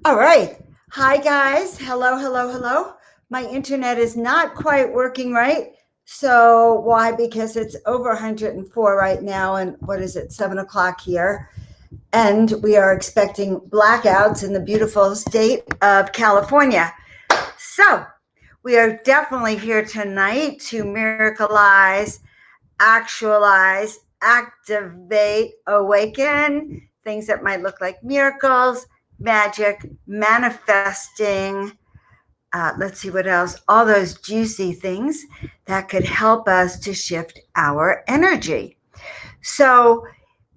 All right. Hi, guys. Hello, hello, hello. My internet is not quite working right. So, why? Because it's over 104 right now. And what is it, 7 o'clock here? And we are expecting blackouts in the beautiful state of California. So, we are definitely here tonight to miracleize, actualize, activate, awaken things that might look like miracles, magic, manifesting. Let's see what else. All those juicy things that could help us to shift our energy. So,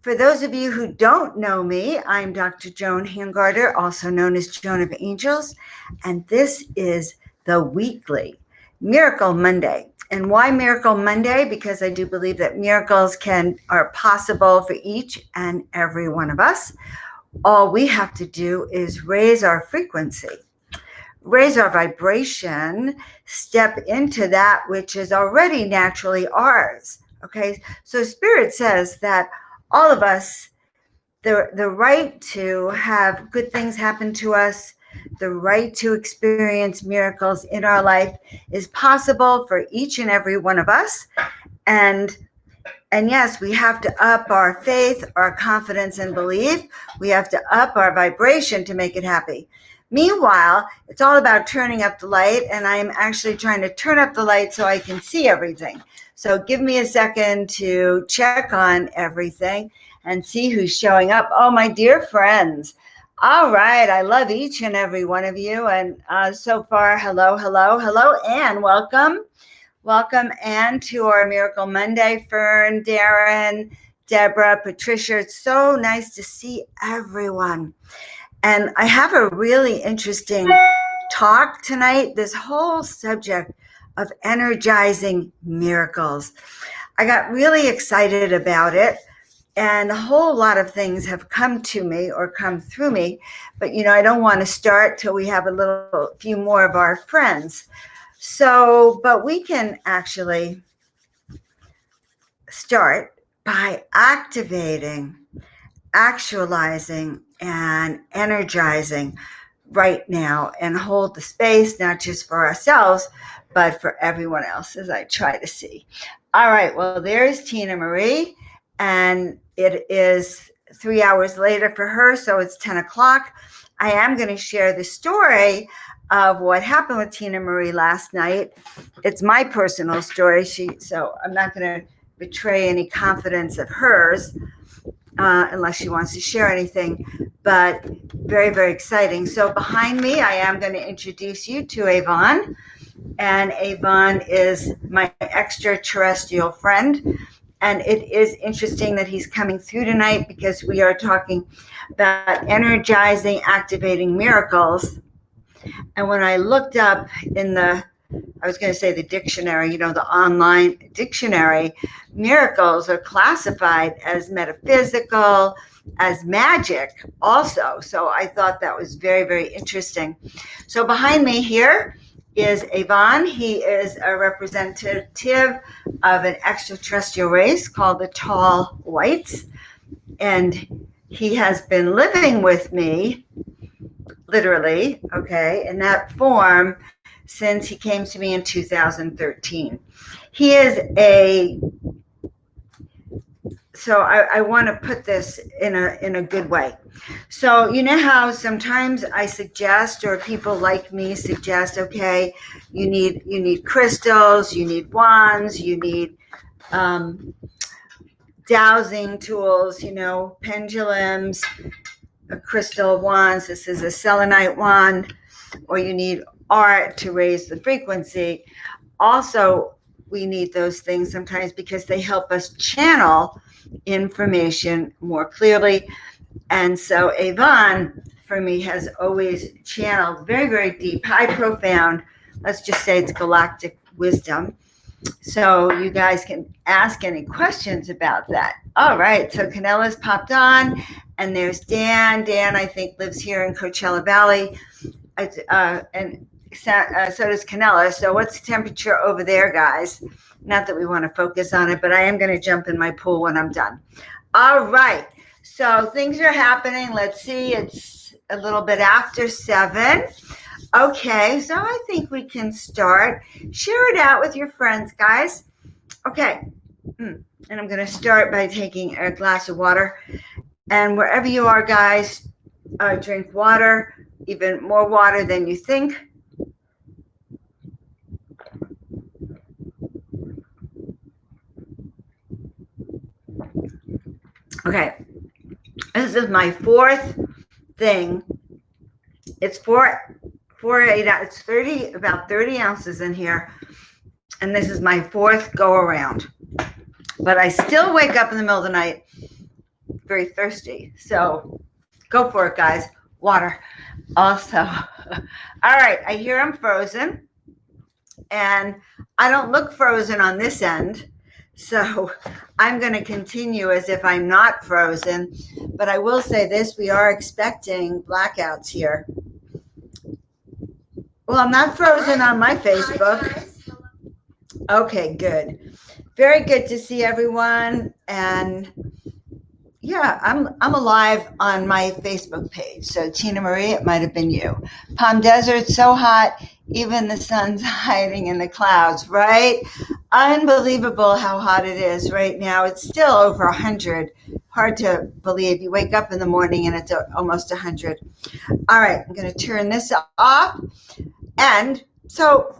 for those of you who don't know me, I'm Dr. Joan Hangarter, also known as Joan of Angels, and this is the weekly Miracle Monday. And why Miracle Monday? Because I do believe that miracles are possible for each and every one of us. All we have to do is raise our frequency, raise our vibration, step into that which is already naturally ours. Okay, so Spirit says that all of us, the right to have good things happen to us, the right to experience miracles in our life is possible for each and every one of us. And yes, we have to up our faith, our confidence and belief. We have to up our vibration to make it happy. Meanwhile, it's all about turning up the light, and I'm actually trying to turn up the light so I can see everything. So give me a second to check on everything and see who's showing up. Oh, my dear friends. All right. I love each and every one of you. And so far, hello, hello, hello, and welcome. Welcome, Anne, to our Miracle Monday. Fern, Darren, Deborah, Patricia. It's so nice to see everyone. And I have a really interesting talk tonight, this whole subject of energizing miracles. I got really excited about it, and a whole lot of things have come to me or come through me. But, I don't want to start till we have a few more of our friends. So, but we can actually start by activating, actualizing, and energizing right now and hold the space, not just for ourselves, but for everyone else as I try to see. All right, well, there's Tina Marie, and it is 3 hours later for her, so it's 10 o'clock. I am going to share the story of what happened with Tina Marie last night. It's my personal story, so I'm not going to betray any confidence of hers unless she wants to share anything, but very, very exciting. So behind me, I am going to introduce you to Avon, and Avon is my extraterrestrial friend. And it is interesting that he's coming through tonight because we are talking about energizing, activating miracles. And when I looked up in the dictionary, the online dictionary, miracles are classified as metaphysical, as magic also. So I thought that was very, very interesting. So behind me here is Avon. He is a representative of an extraterrestrial race called the Tall Whites. And he has been living with me, literally, in that form since he came to me in 2013. He is so I want to put this in a good way. So you know how sometimes I suggest, or people like me suggest, okay, you need crystals, you need wands, you need dowsing tools, pendulums, crystal wands. This is a selenite wand, or you need art to raise the frequency. Also, we need those things sometimes because they help us channel information more clearly. And so Avon, for me, has always channeled very, very deep, high, profound, let's just say it's galactic wisdom. So you guys can ask any questions about that. All right, so Canella's popped on, and there's Dan. Dan, I think, lives here in Coachella Valley, and so does Canella. So what's the temperature over there, guys? Not that we want to focus on it, but I am going to jump in my pool when I'm done. All right. So things are happening. Let's see. It's a little bit after 7. Okay, so I think we can start. Share it out with your friends, guys. Okay, and I'm going to start by taking a glass of water. And wherever you are, guys, drink water, even more water than you think. Okay, this is my 4th thing. It's 8. It's about 30 ounces in here, and this is my 4th go around. But I still wake up in the middle of the night very thirsty. So go for it, guys. Water. Also, all right. I hear I'm frozen, and I don't look frozen on this end. So I'm going to continue as if I'm not frozen. But I will say this, we are expecting blackouts here. Well, I'm not frozen on my Facebook. Okay, good. Very good to see everyone. And yeah, I'm alive on my Facebook page. So Tina Marie, it might have been you. Palm Desert, so hot, even the sun's hiding in the clouds, right? Unbelievable how hot it is right now. It's still over 100. Hard to believe. You wake up in the morning and it's almost 100. All right, I'm going to turn this off. And so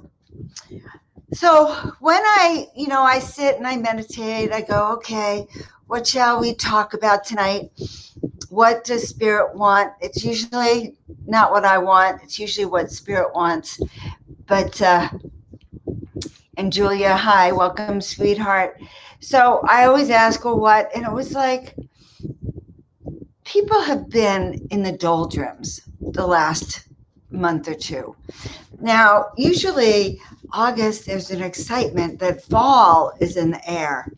when I sit and I meditate, I go, okay, what shall we talk about tonight? What does Spirit want? It's usually not what I want. It's usually what Spirit wants. But, and Julia, hi, welcome, sweetheart. So I always ask, well, what? And it was like, people have been in the doldrums the last month or two. Now, usually August, there's an excitement that fall is in the air.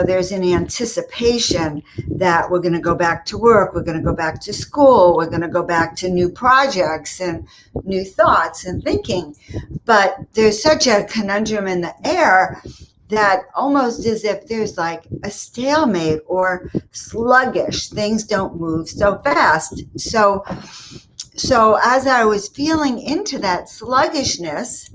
There's an anticipation that we're going to go back to work. We're going to go back to school. We're going to go back to new projects and new thoughts and thinking. But there's such a conundrum in the air that almost as if there's like a stalemate or sluggish. Things don't move so fast. So as I was feeling into that sluggishness,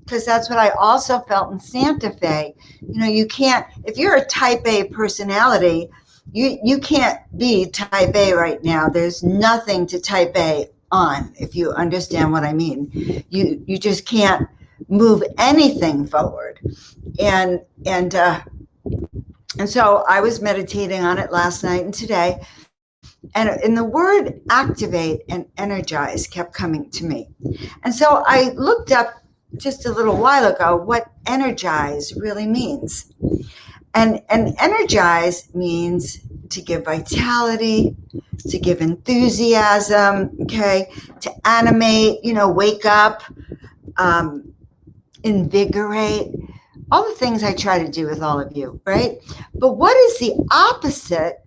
because that's what I also felt in Santa Fe, you can't, if you're a type A personality, you can't be type A right now. There's nothing to type A on, if you understand what I mean. You just can't move anything forward. And so I was meditating on it last night and today. And the word activate and energize kept coming to me. And so I looked up just a little while ago what energize really means. And energize means to give vitality, to give enthusiasm, okay, to animate, wake up, invigorate, all the things I try to do with all of you, right? But what is the opposite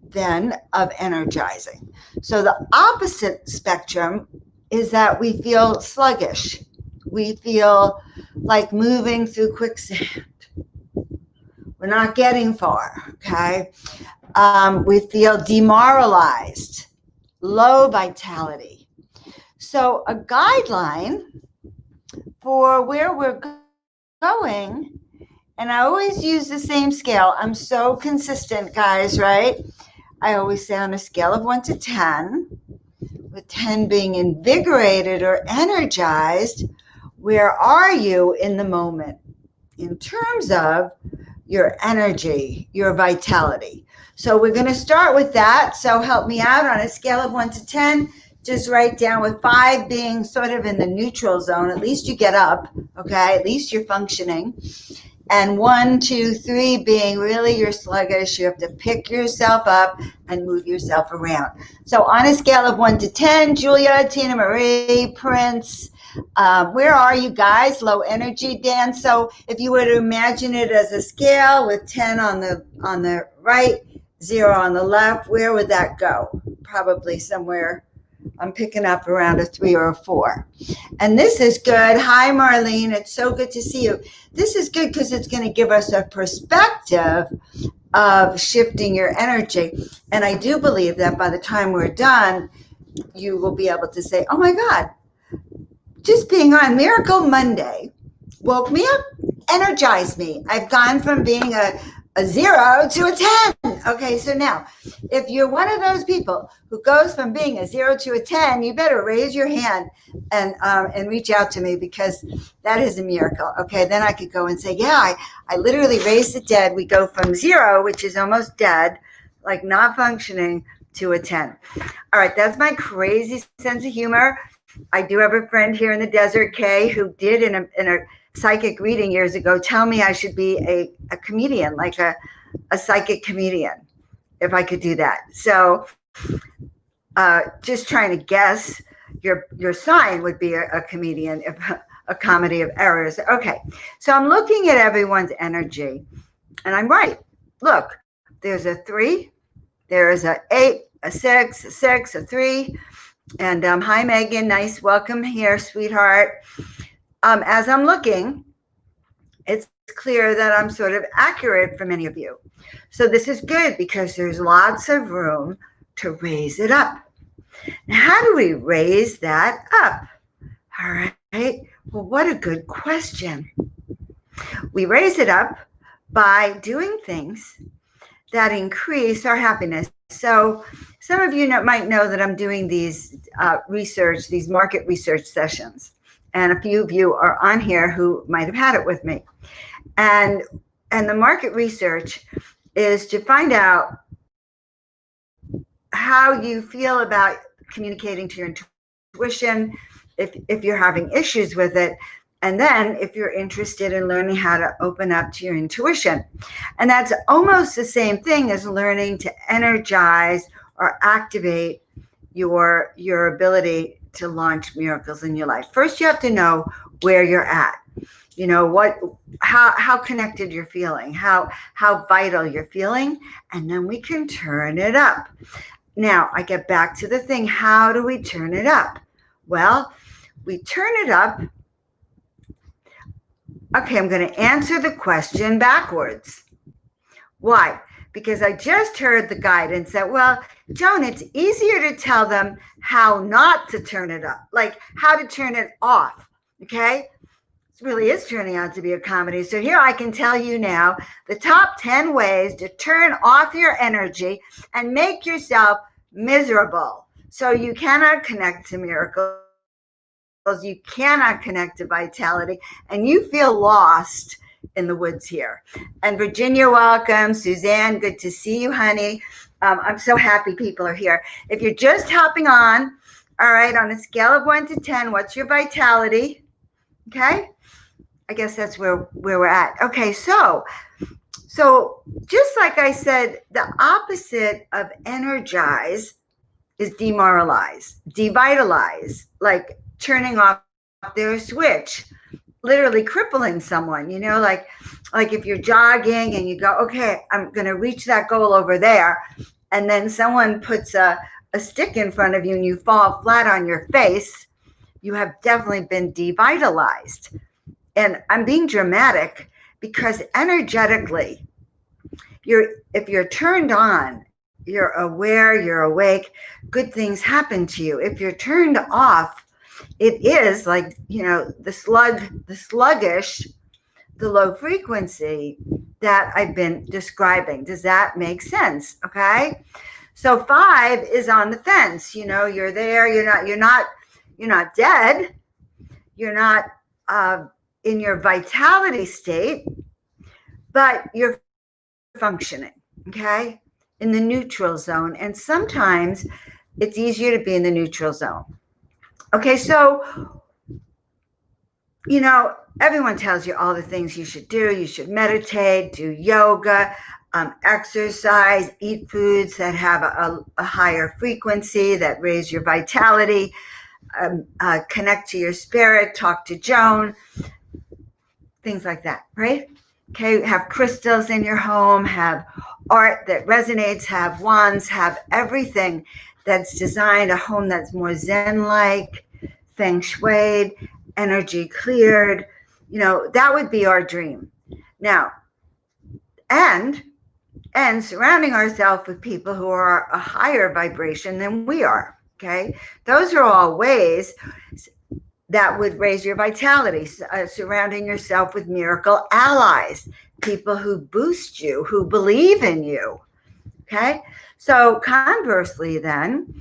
then of energizing? So the opposite spectrum is that we feel sluggish. We feel like moving through quicksand. We're not getting far, okay? We feel demoralized, low vitality. So a guideline for where we're going, and I always use the same scale. I'm so consistent, guys, right? I always say on a scale of 1 to 10, with 10 being invigorated or energized, where are you in the moment in terms of your energy, your vitality? So we're going to start with that. So help me out on a scale of 1 to 10. Just write down, with 5 being sort of in the neutral zone. At least you get up, okay? At least you're functioning. And 1, 2, 3 being really you're sluggish. You have to pick yourself up and move yourself around. So on a scale of 1 to 10, Julia, Tina Marie, Prince, where are you guys? Low energy, Dan. So if you were to imagine it as a scale with 10 on the right, 0 on the left, where would that go? Probably somewhere. I'm picking up around a 3 or a 4. And this is good. Hi, Marlene. It's so good to see you. This is good because it's going to give us a perspective of shifting your energy. And I do believe that by the time we're done, you will be able to say, oh my God, just being on Miracle Monday woke me up, energized me. I've gone from being a 0 to a 10. Okay, so now, if you're one of those people who goes from being a 0 to a 10, you better raise your hand and reach out to me, because that is a miracle. Okay, then I could go and say, yeah, I literally raised the dead. We go from 0, which is almost dead, like not functioning, to a 10. All right, that's my crazy sense of humor. I do have a friend here in the desert, Kay, who did in a psychic reading years ago tell me I should be a comedian, like a psychic comedian, if I could do that. So just trying to guess, your sign would be a comedian, if a comedy of errors. Okay, so I'm looking at everyone's energy, and I'm right. Look, there's a 3, there is a 8, a 6, a 3. And hi, Megan. Nice welcome here, sweetheart. As I'm looking, it's clear that I'm sort of accurate for many of you. So this is good, because there's lots of room to raise it up. Now, how do we raise that up? All right. Well, what a good question. We raise it up by doing things that increase our happiness. So some of you might know that I'm doing these these market research sessions. And a few of you are on here who might have had it with me. And the market research is to find out how you feel about communicating to your intuition, if you're having issues with it, and then if you're interested in learning how to open up to your intuition. And that's almost the same thing as learning to energize or activate your ability to launch miracles in your life. First, you have to know where you're at. You know how connected you're feeling, how vital you're feeling, and then we can turn it up. Now, I get back to the thing, how do we turn it up? Well, we turn it up. Okay, I'm going to answer the question backwards. Why? Because I just heard the guidance that, well, Joan, it's easier to tell them how not to turn it up, like how to turn it off. Okay? This really is turning out to be a comedy. So here I can tell you now the top 10 ways to turn off your energy and make yourself miserable. So you cannot connect to miracles, you cannot connect to vitality, and you feel lost in the woods here. And Virginia, welcome. Suzanne, good to see you, honey. I'm so happy people are here. If you're just hopping on, all right, on a scale of 1 to 10, what's your vitality? Okay, I guess that's where we're at. Okay, so just like I said, the opposite of energize is demoralize, devitalize, like turning off their switch, literally crippling someone, like if you're jogging and you go, okay, I'm going to reach that goal over there. And then someone puts a stick in front of you and you fall flat on your face, you have definitely been devitalized. And I'm being dramatic because energetically, if you're turned on, you're aware, you're awake, good things happen to you. If you're turned off, it is like, the sluggish, the low frequency that I've been describing. Does that make sense? Okay. So 5 is on the fence. You're there, you're not dead. You're not in your vitality state, but you're functioning. Okay. In the neutral zone. And sometimes it's easier to be in the neutral zone. Okay, so, everyone tells you all the things you should do. You should meditate, do yoga, exercise, eat foods that have a higher frequency, that raise your vitality, connect to your spirit, talk to Joan, things like that, right? Okay, have crystals in your home, have art that resonates, have wands, have everything that's designed, a home that's more Zen-like, feng shuied, energy cleared. That would be our dream. Now, and surrounding ourselves with people who are a higher vibration than we are. Okay. Those are all ways that would raise your vitality, surrounding yourself with miracle allies, people who boost you, who believe in you. Okay. So conversely, then,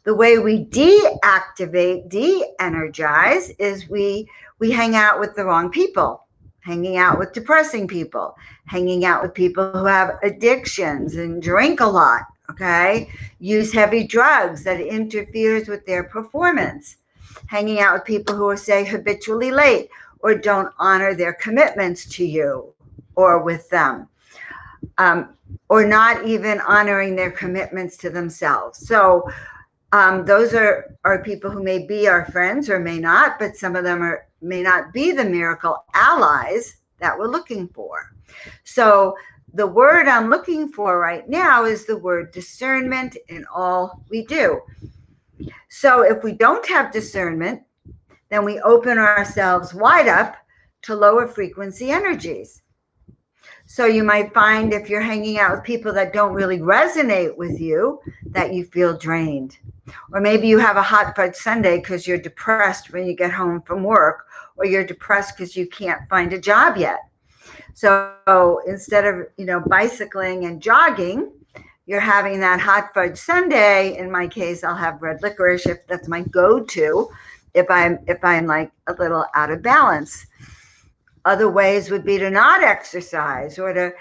the way we deactivate, de-energize is we hang out with the wrong people, hanging out with depressing people, hanging out with people who have addictions and drink a lot, okay? Use heavy drugs that interferes with their performance, hanging out with people who are, say, habitually late or don't honor their commitments to you or with them. Or not even honoring their commitments to themselves. So those are people who may be our friends or may not, but some of them may not be the miracle allies that we're looking for. So the word I'm looking for right now is the word discernment in all we do. So if we don't have discernment, then we open ourselves wide up to lower frequency energies. So you might find if you're hanging out with people that don't really resonate with you, that you feel drained. Or maybe you have a hot fudge sundae because you're depressed when you get home from work, or you're depressed because you can't find a job yet. So instead of, bicycling and jogging, you're having that hot fudge sundae. In my case, I'll have red licorice if that's my go-to, if I'm like a little out of balance. Other ways would be to not exercise, or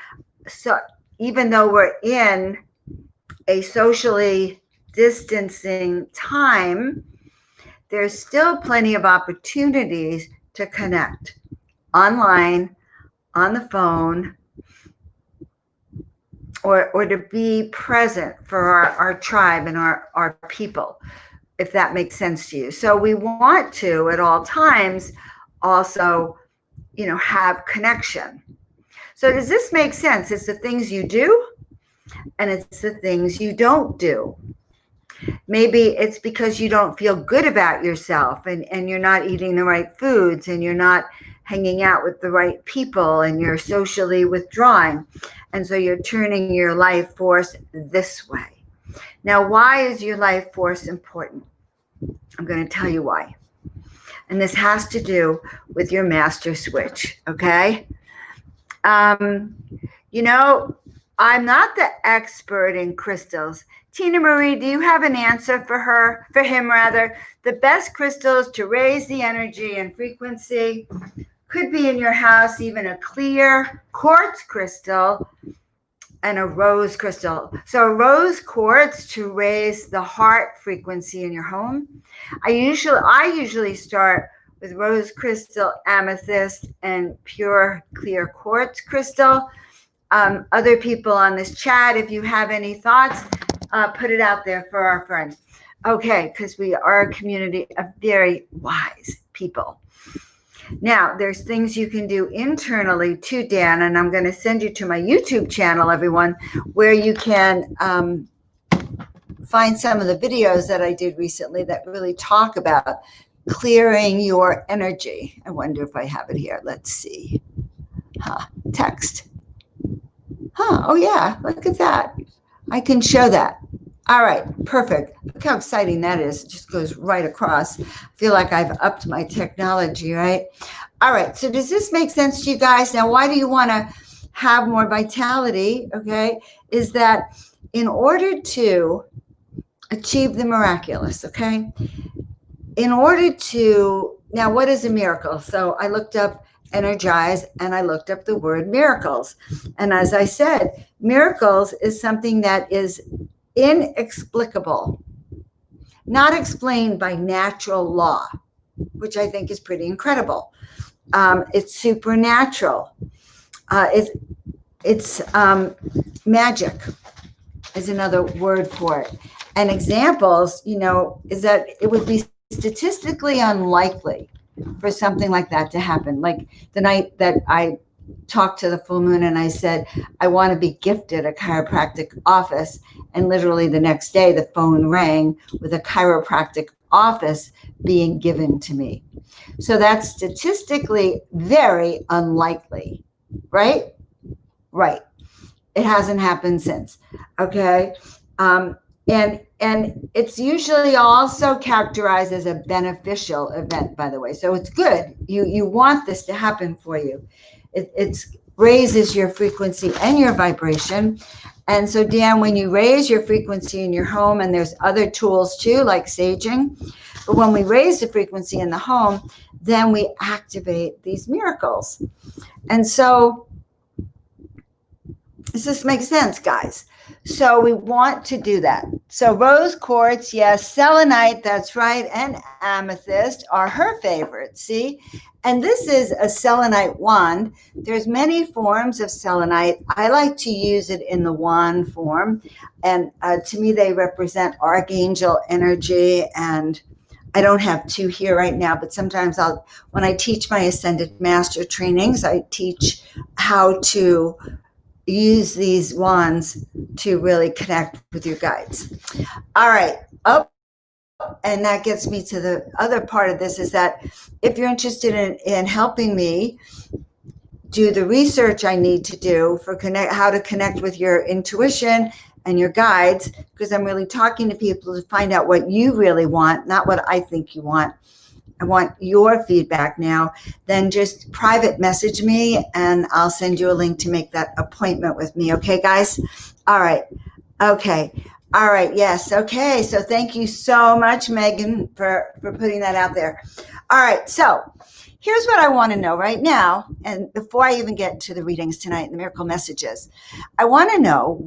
so even though we're in a socially distancing time, there's still plenty of opportunities to connect online, on the phone, or to be present for our tribe and our people, if that makes sense to you. So we want to, at all times, also have connection. So does this make sense? It's the things you do and it's the things you don't do. Maybe it's because you don't feel good about yourself and you're not eating the right foods and you're not hanging out with the right people and you're socially withdrawing. And so you're turning your life force this way. Now, why is your life force important? I'm going to tell you why. And this has to do with your master switch, okay? I'm not the expert in crystals. Tina Marie, do you have an answer for him, the best crystals to raise the energy and frequency? Could be in your house, even a clear quartz crystal and a rose crystal. So rose quartz to raise the heart frequency in your home. I usually start with rose crystal, amethyst, and pure clear quartz crystal. Other people on this chat, if you have any thoughts, put it out there for our friends. Okay, because we are a community of very wise people. Now, there's things you can do internally too, Dan, and I'm going to send you to my YouTube channel, everyone, where you can find some of the videos that I did recently that really talk about clearing your energy. I wonder if I have it here. Let's see. Text. Oh, yeah, look at that. I can show that. All right, perfect. Look how exciting that is. It just goes right across. I feel like I've upped my technology, right? All right, so does this make sense to you guys? Now, why do you want to have more vitality, okay? Is that in order to achieve the miraculous, okay? Now, what is a miracle? So I looked up Energize and I looked up the word miracles. And as I said, miracles is something that is inexplicable, not explained by natural law, which I think is pretty incredible. It's supernatural. It's magic is another word for it. And examples, is that it would be statistically unlikely for something like that to happen. Like the night that I talked to the full moon and I said, I want to be gifted a chiropractic office. And literally the next day, the phone rang with a chiropractic office being given to me. So that's statistically very unlikely, right? Right. It hasn't happened since. Okay. And it's usually also characterized as a beneficial event, by the way. So it's good. You want this to happen for you. It's raises your frequency and your vibration. And so, Dan, when you raise your frequency in your home, and there's other tools too, like saging, but when we raise the frequency in the home, then we activate these miracles. And so, does this make sense, guys? So we want to do that. So rose quartz, yes, selenite, that's right, and amethyst are her favorites, see? And this is a selenite wand. There's many forms of selenite. I like to use it in the wand form. And to me, they represent archangel energy. And I don't have two here right now, but sometimes when I teach my Ascended Master trainings, I teach how to use these wands to really connect with your guides. All right. And that gets me to the other part of this, is that if you're interested in helping me do the research I need to do for how to connect with your intuition and your guides, because I'm really talking to people to find out what you really want, not what I think you want. I want your feedback now. Then just private message me and I'll send you a link to make that appointment with me. Okay, guys? All right. Okay. All right. Yes. Okay. So thank you so much, Megan, for putting that out there. All right. So here's what I want to know right now. And before I even get to the readings tonight and the miracle messages, I want to know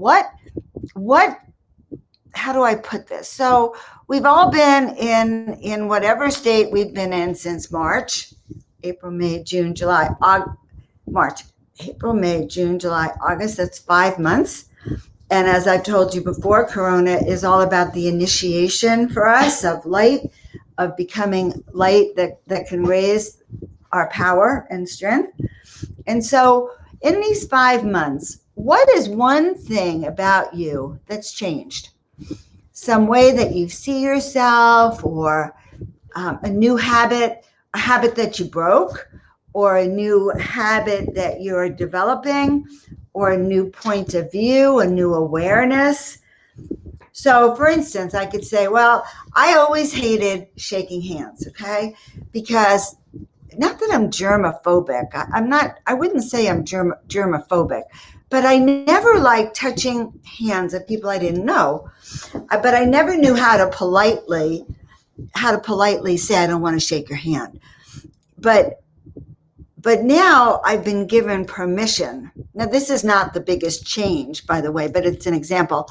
how do I put this? So we've all been in whatever state we've been in since March, April, May, June, July, March, April, May, June, July, August. That's 5 months. And as I've told you before, Corona is all about the initiation for us of light, of becoming light that can raise our power and strength. And so in these 5 months, what is one thing about you that's changed? Some way that you see yourself, or a new habit, a habit that you broke, or a new habit that you're developing, or a new point of view, a new awareness. So for instance, I could say, well, I always hated shaking hands, okay? Because not that I'm germophobic. I wouldn't say I'm germophobic, but I never liked touching hands of people I didn't know. But I never knew how to politely say, I don't want to shake your hand. But now I've been given permission. Now, this is not the biggest change, by the way, but it's an example.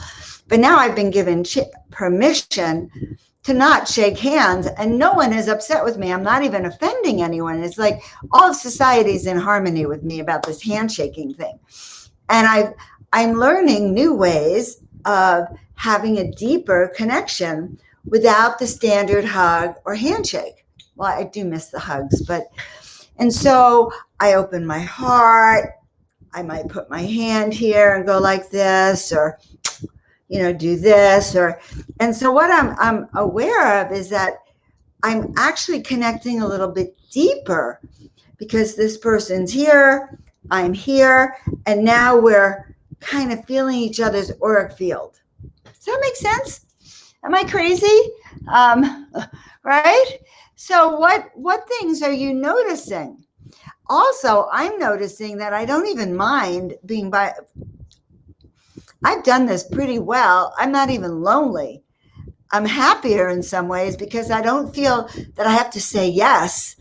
But now I've been given permission to not shake hands, and no one is upset with me. I'm not even offending anyone. It's like all of society's in harmony with me about this handshaking thing. And I'm learning new ways of having a deeper connection without the standard hug or handshake. Well, I do miss the hugs, and so I open my heart. I might put my hand here and go like this, or do this, and so what I'm aware of is that I'm actually connecting a little bit deeper, because this person's here, I'm here, and now we're kind of feeling each other's auric field. Does that make sense? Am I crazy? Right? So what things are you noticing? Also, I'm noticing that I don't even mind being I've done this pretty well. I'm not even lonely. I'm happier in some ways because I don't feel that I have to say yes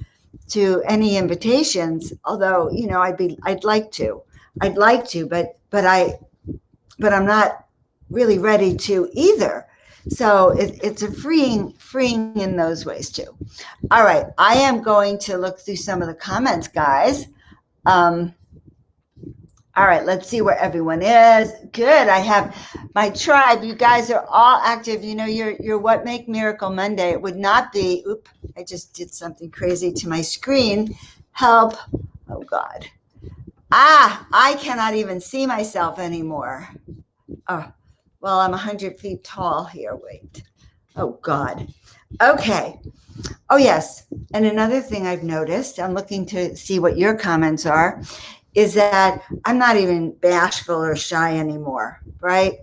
to any invitations. Although, I'd like to, but I'm not really ready to either. So it's a freeing in those ways too. All right, I am going to look through some of the comments, guys. All right, let's see where everyone is. Good. I have my tribe. You guys are all active. You're What Make Miracle Monday. It would not be, I just did something crazy to my screen. Help. Oh, God. I cannot even see myself anymore. Oh, well, I'm 100 feet tall here. Wait. Oh, God. Okay. Oh, yes. And another thing I've noticed, I'm looking to see what your comments are, is that I'm not even bashful or shy anymore, right?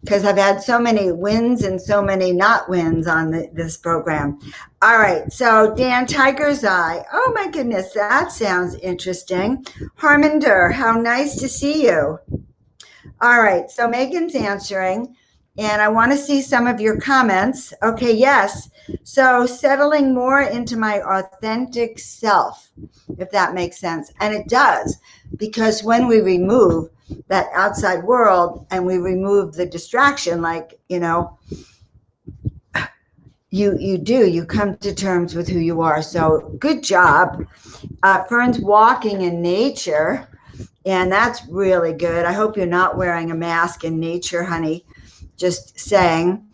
because I've had so many wins and so many not wins on this program. All right, so Dan Tiger's Eye. Oh my goodness, that sounds interesting. Harminder, how nice to see you. All right, so Megan's answering, and I want to see some of your comments. Okay, yes. So settling more into my authentic self, if that makes sense. And it does, because when we remove that outside world and we remove the distraction, like, you come to terms with who you are. So good job. Fern's walking in nature, and that's really good. I hope you're not wearing a mask in nature, honey. Just saying.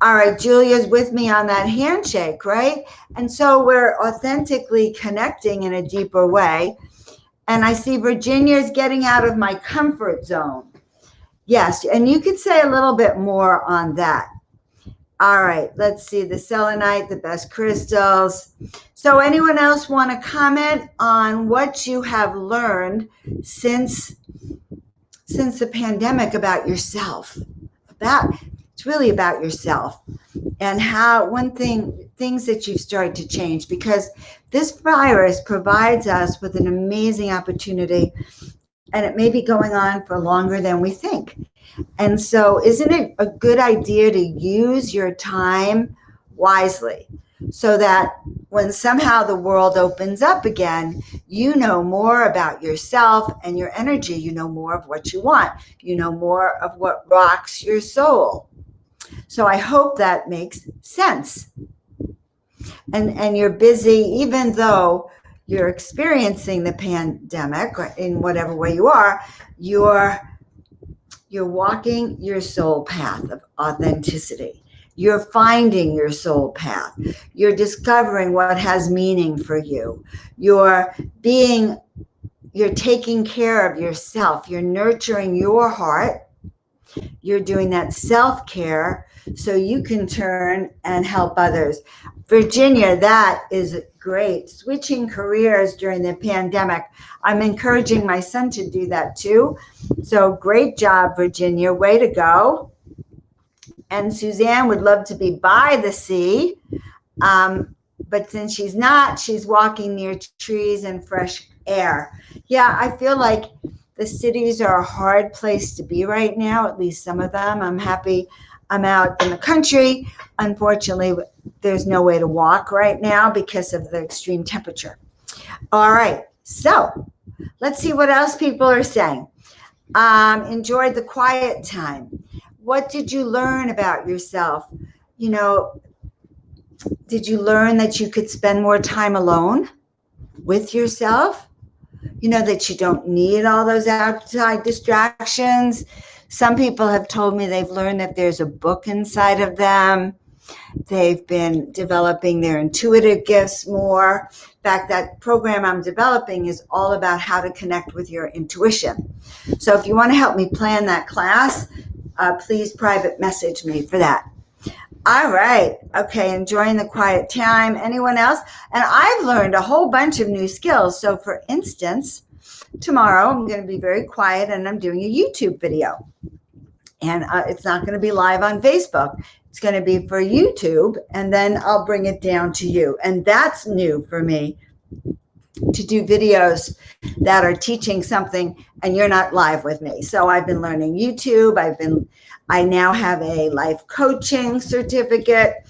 All right, Julia's with me on that handshake, right? And so we're authentically connecting in a deeper way. And I see Virginia's getting out of my comfort zone. Yes, and you could say a little bit more on that. All right, let's see, the selenite, the best crystals. So anyone else want to comment on what you have learned since the pandemic about yourself? It's really about yourself, and how things that you've started to change, because this virus provides us with an amazing opportunity, and it may be going on for longer than we think. And so isn't it a good idea to use your time wisely, so that when somehow the world opens up again, you know more about yourself and your energy. You know more of what you want. You know more of what rocks your soul. So I hope that makes sense. And you're busy, even though you're experiencing the pandemic in whatever way you are, you're walking your soul path of authenticity. You're finding your soul path. You're discovering what has meaning for you. You're taking care of yourself. You're nurturing your heart. You're doing that self-care so you can turn and help others. Virginia, that is great. Switching careers during the pandemic. I'm encouraging my son to do that too. So great job, Virginia. Way to go. And Suzanne would love to be by the sea. But since she's not, she's walking near trees and fresh air. Yeah, I feel like the cities are a hard place to be right now, at least some of them. I'm happy I'm out in the country. Unfortunately, there's no way to walk right now because of the extreme temperature. All right, so let's see what else people are saying. Enjoyed the quiet time. What did you learn about yourself? Did you learn that you could spend more time alone with yourself? That you don't need all those outside distractions. Some people have told me they've learned that there's a book inside of them. They've been developing their intuitive gifts more. In fact, that program I'm developing is all about how to connect with your intuition. So if you want to help me plan that class, please private message me for that. All right. Okay. Enjoying the quiet time. Anyone else? And I've learned a whole bunch of new skills. So for instance, tomorrow I'm going to be very quiet and I'm doing a YouTube video. And it's not going to be live on Facebook. It's going to be for YouTube. And then I'll bring it down to you. And that's new for me, to do videos that are teaching something and you're not live with me. So I've been learning YouTube. I now have a life coaching certificate.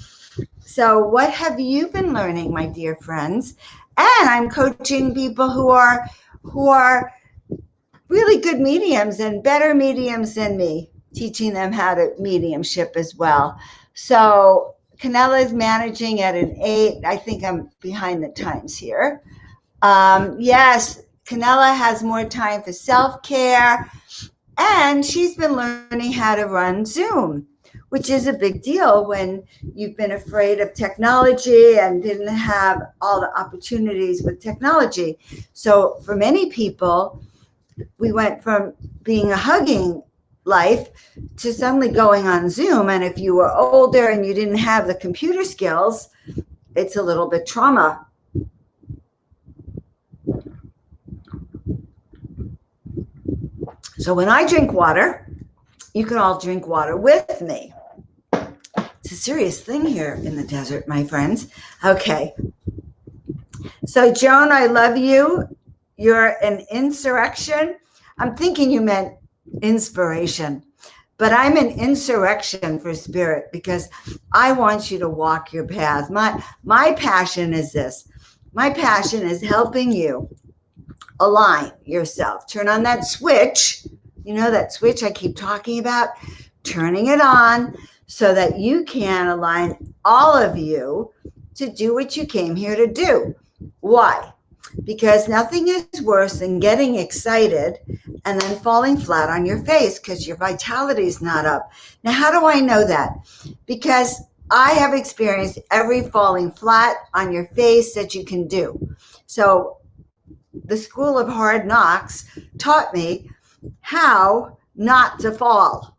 So what have you been learning, my dear friends? And I'm coaching people who are really good mediums and better mediums than me, teaching them how to mediumship as well. So Canella is managing at an 8. I think I'm behind the times here. Yes, Canella has more time for self-care, and she's been learning how to run Zoom, which is a big deal when you've been afraid of technology and didn't have all the opportunities with technology. So for many people, we went from being a hugging life to suddenly going on Zoom. And if you were older and you didn't have the computer skills, it's a little bit trauma. So when I drink water, you can all drink water with me. It's a serious thing here in the desert, my friends. Okay. So, Joan, I love you. You're an insurrection. I'm thinking you meant inspiration, but I'm an insurrection for spirit because I want you to walk your path. My passion is this. My passion is helping you align yourself. Turn on that switch. You know that switch I keep talking about? Turning it on so that you can align all of you to do what you came here to do. Why? Because nothing is worse than getting excited and then falling flat on your face because your vitality is not up. Now, how do I know that? Because I have experienced every falling flat on your face that you can do. So the School of Hard Knocks taught me how not to fall.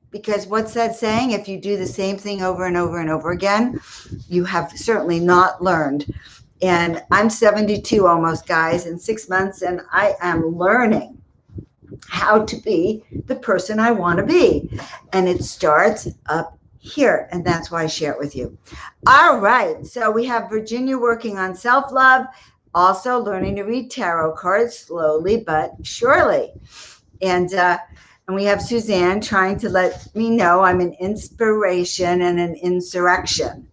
Because what's that saying? If you do the same thing over and over and over again, you have certainly not learned. And I'm 72 almost, guys, in 6 months, and I am learning how to be the person I want to be. And it starts up here, and that's why I share it with you. All right, so we have Virginia working on self-love, also learning to read tarot cards slowly but surely. And we have Suzanne trying to let me know I'm an inspiration and an insurrection.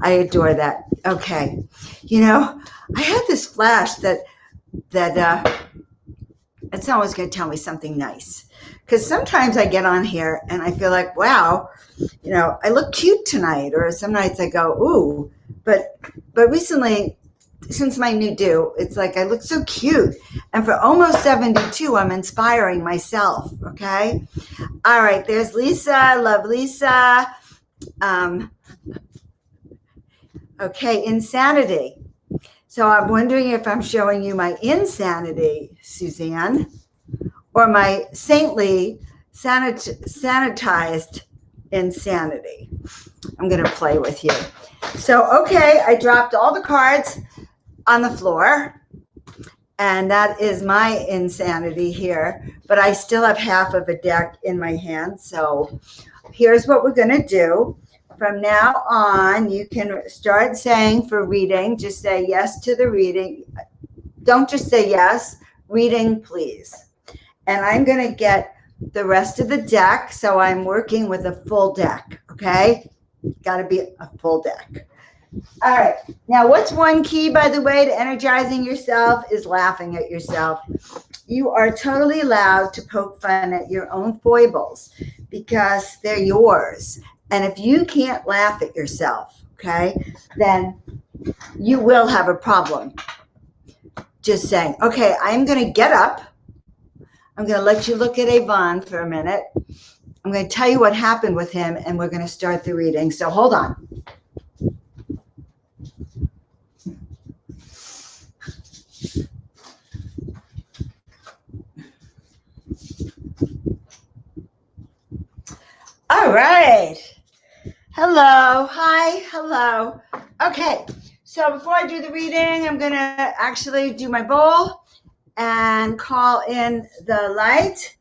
I adore that. Okay. You know, I had this flash that someone's going to tell me something nice. Because sometimes I get on here and I feel like, wow, you know, I look cute tonight. Or some nights I go, ooh. But recently, since my new do, it's like I look so cute. And for almost 72, I'm inspiring myself. Okay. All right. There's Lisa. Love Lisa. Okay. Insanity. So I'm wondering if I'm showing you my insanity, Suzanne, or my saintly, sanitized insanity. I'm going to play with you. So, okay, I dropped all the cards on the floor, and that is my insanity here, but I still have half of a deck in my hand. So here's what we're going to do. From now on, you can start saying for reading, just say yes to the reading. Don't just say yes, reading, please. And I'm going to get the rest of the deck. So I'm working with a full deck. Okay. Got to be a full deck. All right. Now, what's one key, by the way, to energizing yourself is laughing at yourself. You are totally allowed to poke fun at your own foibles because they're yours. And if you can't laugh at yourself, okay, then you will have a problem. Just saying, okay, I'm going to get up. I'm going to let you look at Avon for a minute. I'm going to tell you what happened with him, and we're going to start the reading. So hold on. All right. Hello. Hi. Hello. Okay. So before I do the reading, I'm going to actually do my bowl and call in the light.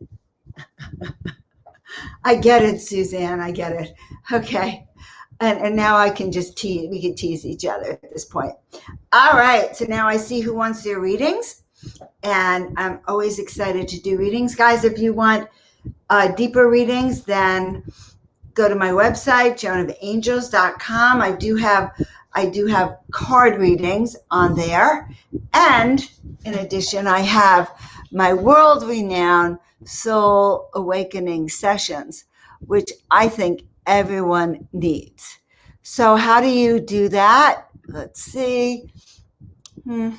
I get it, Suzanne. I get it. Okay. And now I can just tease. We can tease each other at this point. All right. So now I see who wants their readings. And I'm always excited to do readings. Guys, if you want deeper readings, then go to my website, joanofangels.com. I do have card readings on there. And in addition, I have my world-renowned soul awakening sessions, which I think everyone needs. So how do you do that? Let's see. That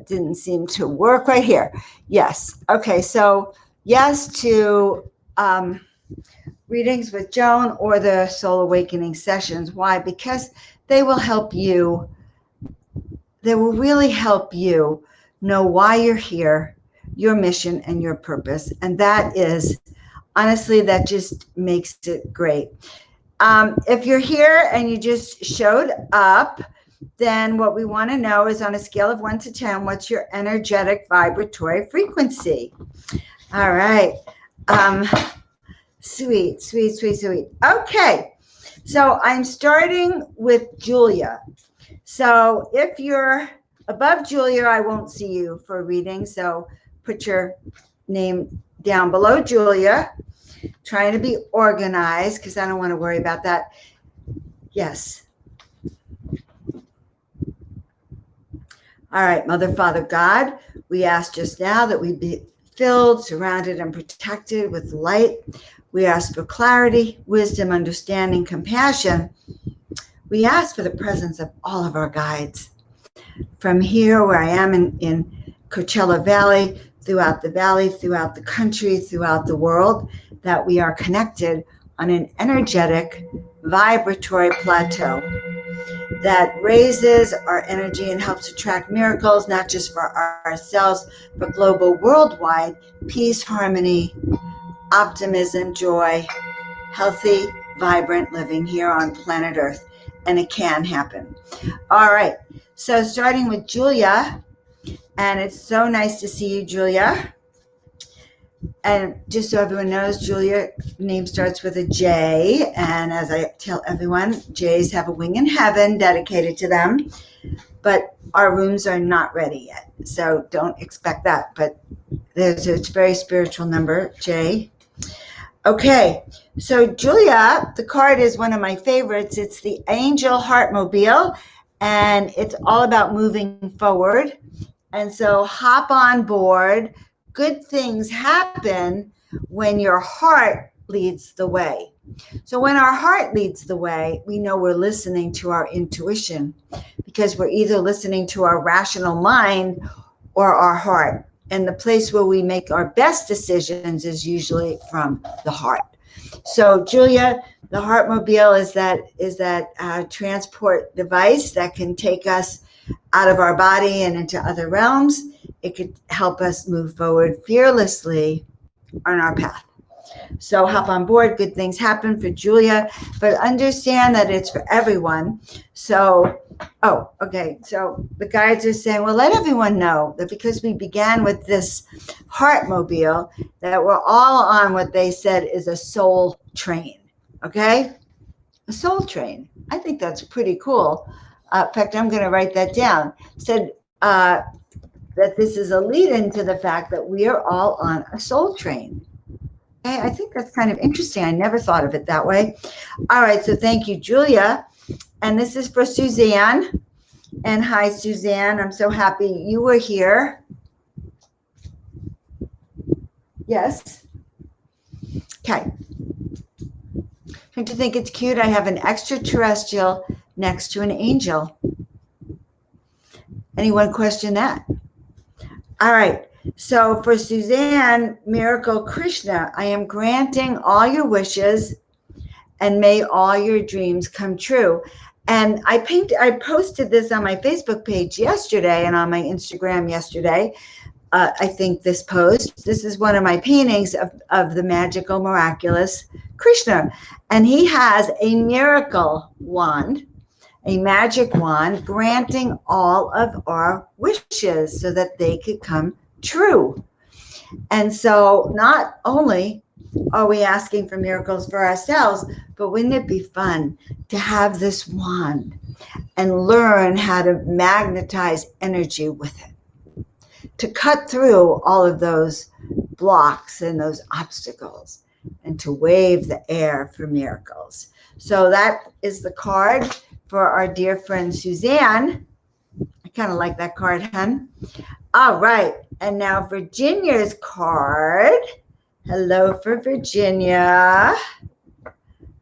didn't seem to work right here. Yes. Okay. So yes to readings with Joan or the soul awakening sessions. Why? Because they will help you. They will really help you know why you're here, your mission and your purpose. And that is, honestly, that just makes it great. If you're here and you just showed up, then what we want to know is on a scale of 1 to 10, what's your energetic vibratory frequency? All right. Sweet. Okay. So I'm starting with Julia. So if you're above Julia, I won't see you for a reading. So put your name down below Julia. Trying to be organized because I don't want to worry about that. Yes. All right, Mother, Father, God, we ask just now that we be filled, surrounded, and protected with light. We ask for clarity, wisdom, understanding, compassion. We ask for the presence of all of our guides. From here, where I am in Coachella Valley, throughout the country, throughout the world, that we are connected on an energetic, vibratory plateau that raises our energy and helps attract miracles, not just for ourselves, but global, worldwide, peace, harmony, optimism, joy, healthy, vibrant living here on planet Earth. And it can happen. All right. So starting with Julia, and it's so nice to see you, Julia. And just so everyone knows, Julia name starts with a J. And as I tell everyone, J's have a wing in heaven dedicated to them. But our rooms are not ready yet. So don't expect that. But it's a very spiritual number, J. Okay. So Julia, the card is one of my favorites. It's the Angel Heartmobile. And it's all about moving forward. And so hop on board. Good things happen when your heart leads the way. So when our heart leads the way, we know we're listening to our intuition because we're either listening to our rational mind or our heart. And the place where we make our best decisions is usually from the heart. So Julia, the Heartmobile is that transport device that can take us out of our body and into other realms. It could help us move forward fearlessly on our path. So hop on board. Good things happen for Julia, but understand that it's for everyone. So, okay. So the guides are saying, well, let everyone know that because we began with this Heartmobile, that we're all on what they said is a soul train. Okay? A soul train. I think that's pretty cool. In fact, I'm going to write that down. Said that this is a lead-in to the fact that we are all on a soul train. Okay, I think that's kind of interesting. I never thought of it that way. All right, so thank you, Julia. And this is for Suzanne. And hi, Suzanne. I'm so happy you were here. Yes. Okay. Don't you think it's cute? I have an extraterrestrial next to an angel. Anyone question that? All right. So for Suzanne, Miracle Krishna, I am granting all your wishes and may all your dreams come true. And I posted this on my Facebook page yesterday and on my Instagram yesterday. I think this post, this is one of my paintings of the magical, miraculous Krishna. And he has a miracle wand, a magic wand, granting all of our wishes so that they could come true. And so not only are we asking for miracles for ourselves, but wouldn't it be fun to have this wand and learn how to magnetize energy with it, to cut through all of those blocks and those obstacles and to wave the air for miracles. So that is the card for our dear friend Suzanne. I kind of like that card, hun. All right. And now Virginia's card. Hello for Virginia.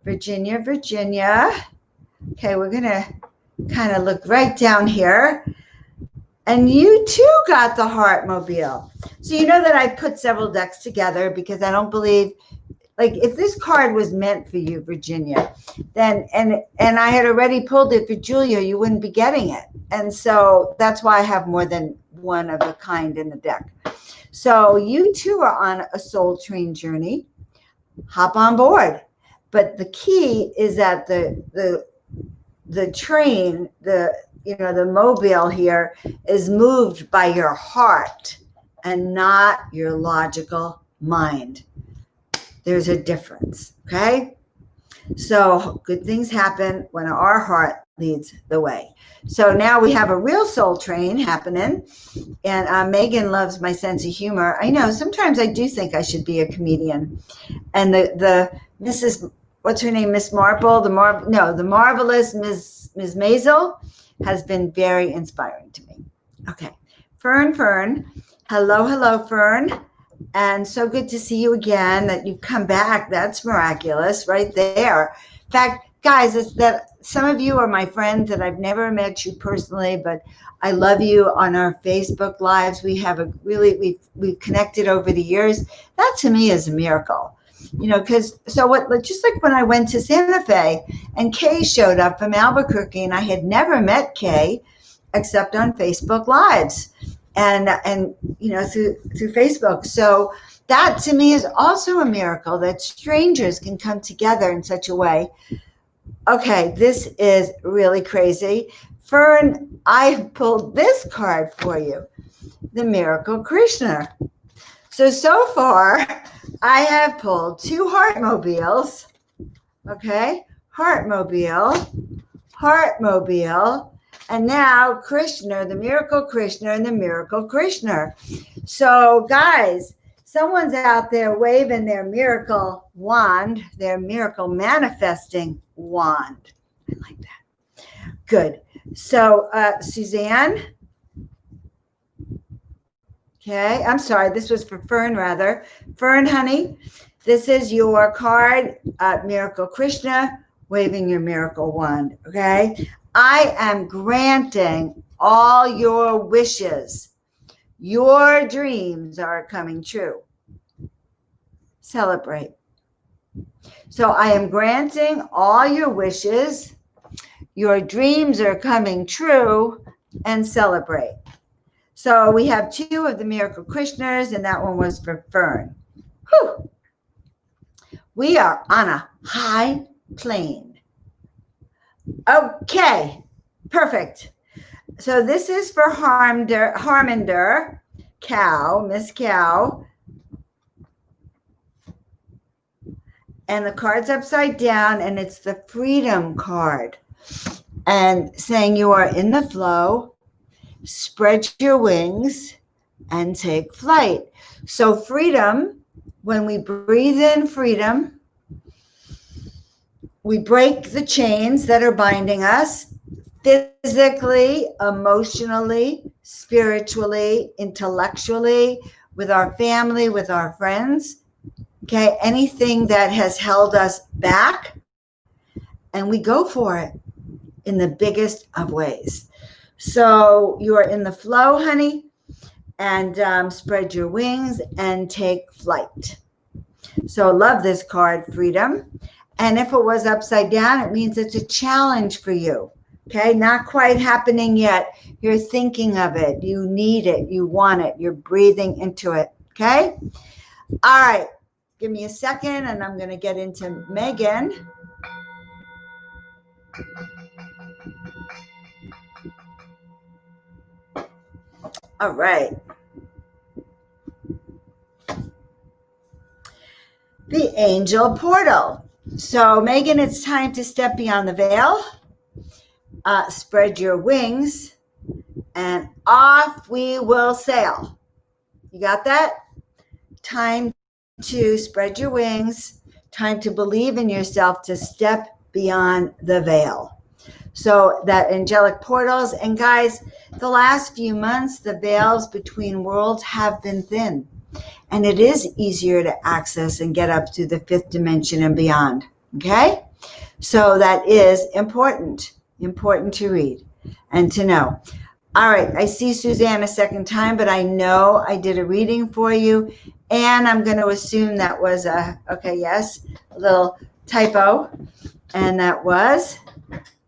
Virginia. Okay, we're going to kind of look right down here. And you too got the Heartmobile. So you know that I put several decks together because I don't believe, like, if this card was meant for you, Virginia, then and I had already pulled it for Julia, you wouldn't be getting it. And so that's why I have more than one of a kind in the deck. So you too are on a soul train journey. Hop on board. But the key is that the train, the mobile here is moved by your heart and not your logical mind. There's a difference, okay? So good things happen when our heart leads the way. So now we have a real soul train happening, and Megan loves my sense of humor. I know sometimes I do think I should be a comedian. And the Mrs. What's her name? Miss Marple, the marvelous Ms. Maisel has been very inspiring to me. Okay, Fern, hello, Fern. And so good to see you again, that you've come back. That's miraculous right there. In fact, guys, it's that some of you are my friends that I've never met you personally, but I love you on our Facebook lives. We have we've connected over the years. That to me is a miracle, because just like when I went to Santa Fe and Kay showed up from Albuquerque, and I had never met Kay except on Facebook lives. And through Facebook. So that to me is also a miracle, that strangers can come together in such a way. Okay, this is really crazy. Fern, I pulled this card for you, the Miracle Krishna. So far, I have pulled 2 Heartmobiles. Okay, Heartmobile, and now Krishna, the Miracle Krishna, and the Miracle Krishna. So guys, someone's out there waving their miracle wand, their miracle manifesting wand. I like that. Good. So Suzanne. Okay, I'm sorry. This was for Fern, rather. Fern, honey, this is your card, Miracle Krishna, waving your miracle wand. Okay. I am granting all your wishes. Your dreams are coming true. Celebrate. So I am granting all your wishes. Your dreams are coming true, and celebrate. So we have 2 of the Miracle Krishnas, and that one was for Fern. Whew. We are on a high plane. Okay, perfect. So this is for Harminder, Cow, Miss Cow. And the card's upside down, and it's the Freedom card. And saying you are in the flow, spread your wings, and take flight. So freedom, when we breathe in freedom, we break the chains that are binding us physically, emotionally, spiritually, intellectually, with our family, with our friends. Okay, anything that has held us back, and we go for it in the biggest of ways. So you are in the flow, honey, and spread your wings and take flight. So love this card, Freedom. And if it was upside down, it means it's a challenge for you. Okay, not quite happening yet. You're thinking of it. You need it. You want it. You're breathing into it. Okay. All right. Give me a second, and I'm going to get into Megan. All right. The angel portal. So, Megan, it's time to step beyond the veil. Spread your wings, and off we will sail. You got that? Time to spread your wings. Time to believe in yourself, to step beyond the veil. So that angelic portals, and guys, the last few months, the veils between worlds have been thin. And it is easier to access and get up to the 5th dimension and beyond. Okay? So that is important to read and to know. All right, I see Suzanne a second time, but I know I did a reading for you, and I'm going to assume that was a little typo, and that was,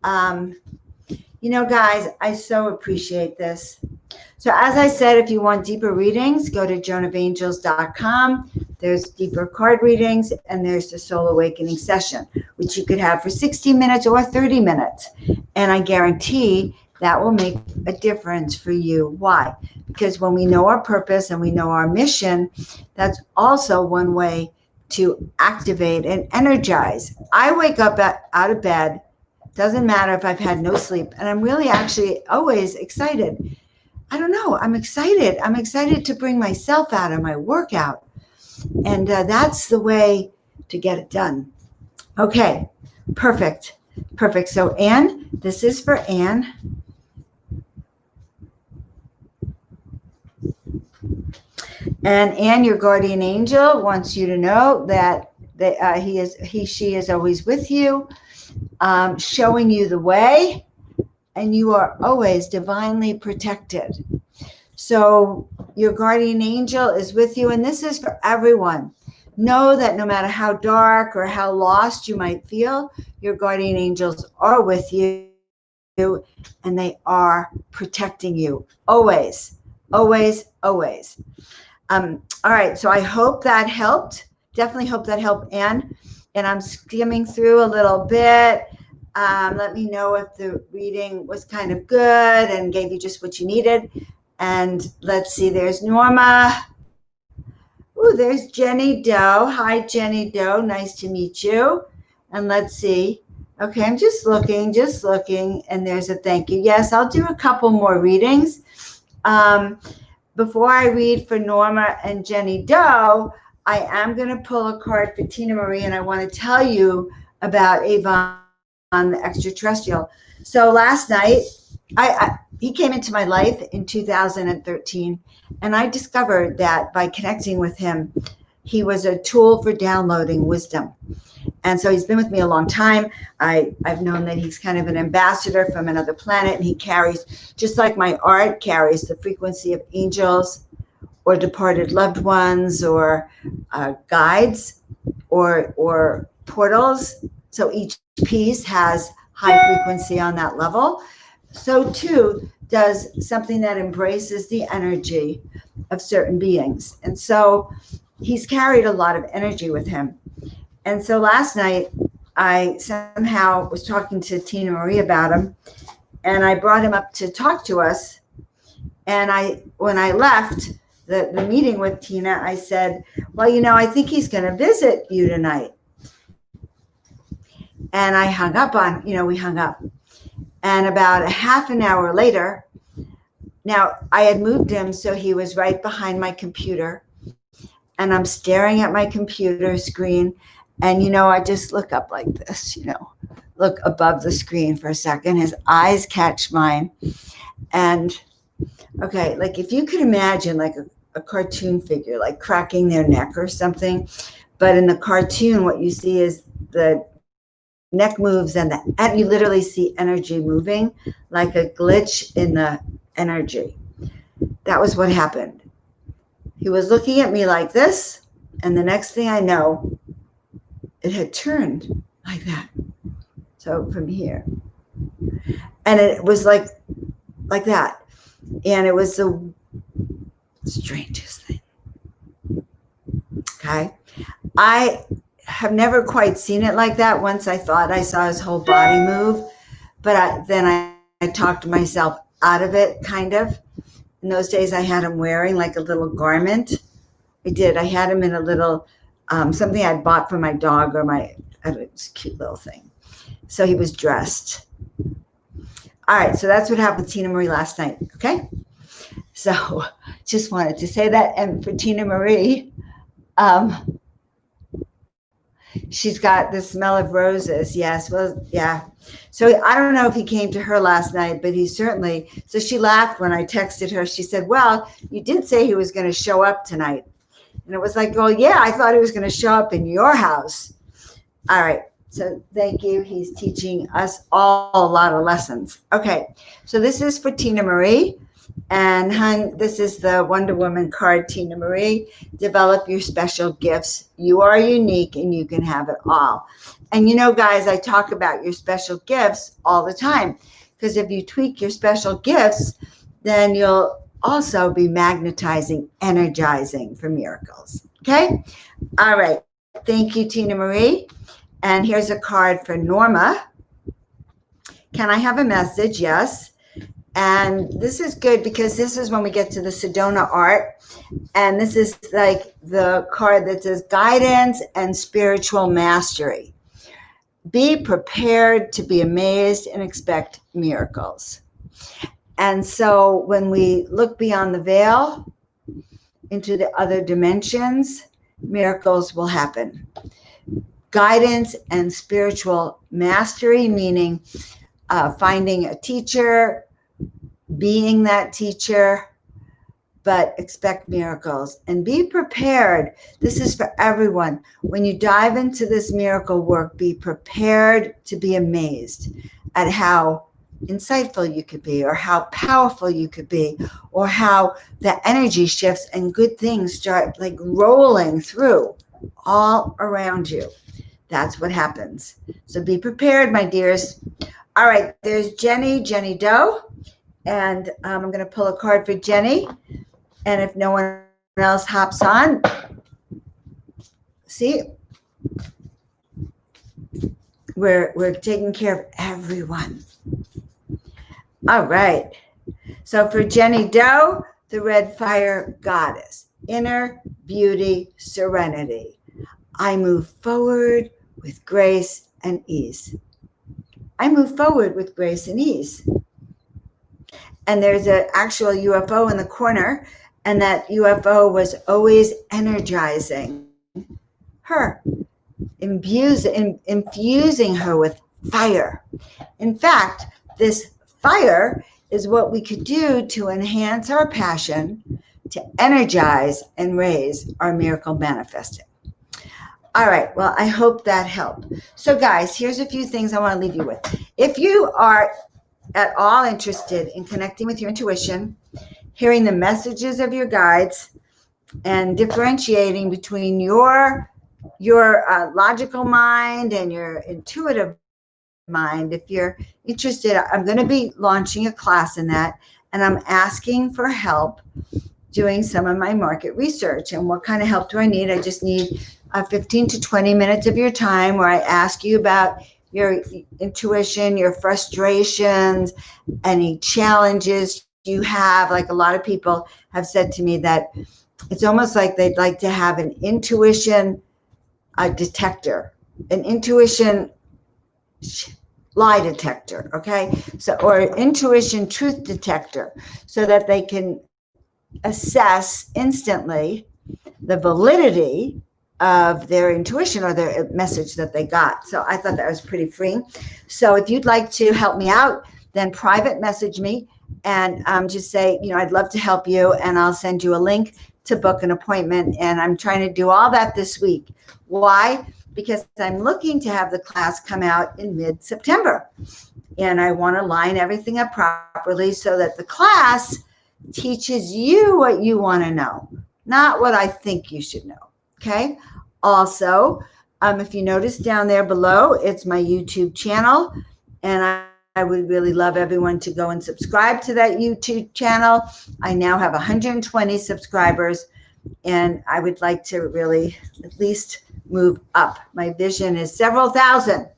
guys, I so appreciate this. So as I said, if you want deeper readings, go to joanofangels.com. There's deeper card readings, and there's the Soul Awakening session, which you could have for 60 minutes or 30 minutes. And I guarantee That will make a difference for you. Why? Because when we know our purpose and we know our mission, that's also one way to activate and energize. I wake up out of bed, doesn't matter if I've had no sleep, and I'm really actually always excited. I don't know, I'm excited. I'm excited to bring myself out of my workout. And that's the way to get it done. Okay, perfect. Perfect. So Anne, this is for Anne. And Anne, your guardian angel, wants you to know that she is always with you, showing you the way, and you are always divinely protected. So your guardian angel is with you, and this is for everyone. Know that no matter how dark or how lost you might feel, your guardian angels are with you, and they are protecting you always, always, always. All right, so I hope that helped. Definitely hope that helped, Anne. And I'm skimming through a little bit. Let me know if the reading was kind of good and gave you just what you needed. And let's see, there's Norma. Ooh, there's Jenny Doe. Hi, Jenny Doe. Nice to meet you. And let's see. Okay, I'm just looking. And there's a thank you. Yes, I'll do a couple more readings. Before I read for Norma and Jenny Doe, I am going to pull a card for Tina Marie, and I want to tell you about Avon, the extraterrestrial. So last night, he came into my life in 2013, and I discovered that by connecting with him, he was a tool for downloading wisdom. And so he's been with me a long time. I've known that he's kind of an ambassador from another planet, and he carries, just like my art carries the frequency of angels or departed loved ones or guides or portals. So each piece has high frequency on that level. So too does something that embraces the energy of certain beings. And so he's carried a lot of energy with him. And so last night, I somehow was talking to Tina Marie about him, and I brought him up to talk to us. And when I left the meeting with Tina, I said, well, I think he's going to visit you tonight. And I hung up we hung up. And about a half an hour later, now I had moved him so he was right behind my computer. And I'm staring at my computer screen. And, I just look up like this, look above the screen for a second. His eyes catch mine. And, okay, like if you could imagine like a cartoon figure, like cracking their neck or something. But in the cartoon, what you see is the neck moves and you literally see energy moving like a glitch in the energy. That was what happened. He was looking at me like this. And the next thing I know, it had turned like that. So from here. And it was like that. And it was the strangest thing. Okay. I have never quite seen it like that. Once I thought I saw his whole body move, but then I talked myself out of it, kind of. In those days, I had him wearing like a little garment. I did. I had him in a little something I'd bought for my dog or it's a cute little thing. So he was dressed. All right. So that's what happened with Tina Marie last night. Okay. So just wanted to say that. And for Tina Marie, she's got the smell of roses. Yes. Well, yeah. So I don't know if he came to her last night, but he certainly, so she laughed when I texted her. She said, well, you did say he was going to show up tonight. And it was like, well, yeah, I thought he was going to show up in your house. All right. So thank you. He's teaching us all a lot of lessons. Okay. So this is for Tina Marie. And this is the Wonder Woman card, Tina Marie. Develop your special gifts. You are unique and you can have it all. And guys, I talk about your special gifts all the time. Because if you tweak your special gifts, then you'll also be magnetizing, energizing for miracles. Okay? All right. Thank you, Tina Marie. And here's a card for Norma. Can I have a message? Yes. And this is good because this is when we get to the Sedona art. And this is like the card that says guidance and spiritual mastery. Be prepared to be amazed and expect miracles. And so when we look beyond the veil into the other dimensions, miracles will happen. Guidance and spiritual mastery, meaning finding a teacher, being that teacher, but expect miracles and be prepared. This is for everyone. When you dive into this miracle work, be prepared to be amazed at how insightful you could be, or how powerful you could be, or how the energy shifts and good things start like rolling through all around you. That's what happens. So be prepared, my dears. All right, there's Jenny Doe, and I'm going to pull a card for Jenny. And if no one else hops on, see, we're taking care of everyone. All right. So for Jenny Doe, the red fire goddess, inner beauty, serenity. I move forward with grace and ease. I move forward with grace and ease. And there's an actual UFO in the corner, and that UFO was always energizing her, infusing her with fire. In fact, this fire is what we could do to enhance our passion, to energize and raise our miracle manifesting. All right, well, I hope that helped. So guys, here's a few things I want to leave you with. If you are at all interested in connecting with your intuition, hearing the messages of your guides, and differentiating between your logical mind and your intuitive mind, if you're interested, I'm going to be launching a class in that, and I'm asking for help doing some of my market research. And what kind of help do I need? I just need 15 to 20 minutes of your time where I ask you about your intuition, your frustrations, any challenges you have. Like a lot of people have said to me that it's almost like they'd like to have an intuition detector, an intuition lie detector, okay? So, or intuition truth detector, so that they can assess instantly the validity of their intuition or their message that they got. So I thought that was pretty freeing. So if you'd like to help me out, then private message me and just say, I'd love to help you, and I'll send you a link to book an appointment. And I'm trying to do all that this week. Why? Because I'm looking to have the class come out in mid-September. And I want to line everything up properly so that the class teaches you what you want to know, not what I think you should know. Okay. Also, if you notice down there below, it's my YouTube channel. And I would really love everyone to go and subscribe to that YouTube channel. I now have 120 subscribers, and I would like to really at least move up. My vision is several thousand.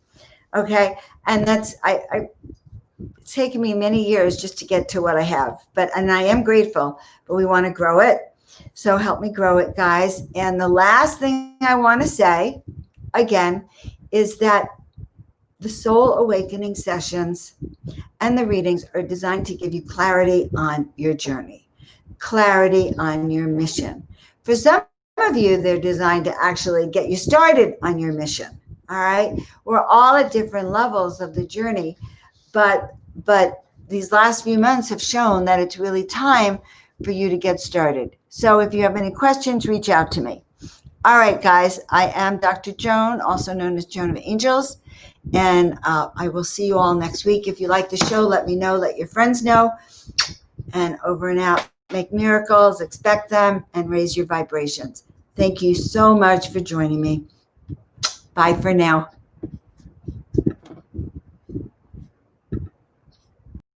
Okay. And that's, it's taken me many years just to get to what I have, and I am grateful, but we want to grow it. So help me grow it, guys. And the last thing I want to say, again, is that the soul awakening sessions and the readings are designed to give you clarity on your journey, clarity on your mission. For some of you, they're designed to actually get you started on your mission. All right. We're all at different levels of the journey, but these last few months have shown that it's really time for you to get started. So if you have any questions, reach out to me. All right, guys, I am Dr. Joan, also known as Joan of Angels, and I will see you all next week. If you like the show, let me know, let your friends know, and over and out. Make miracles, expect them, and raise your vibrations. Thank you so much for joining me. Bye for now.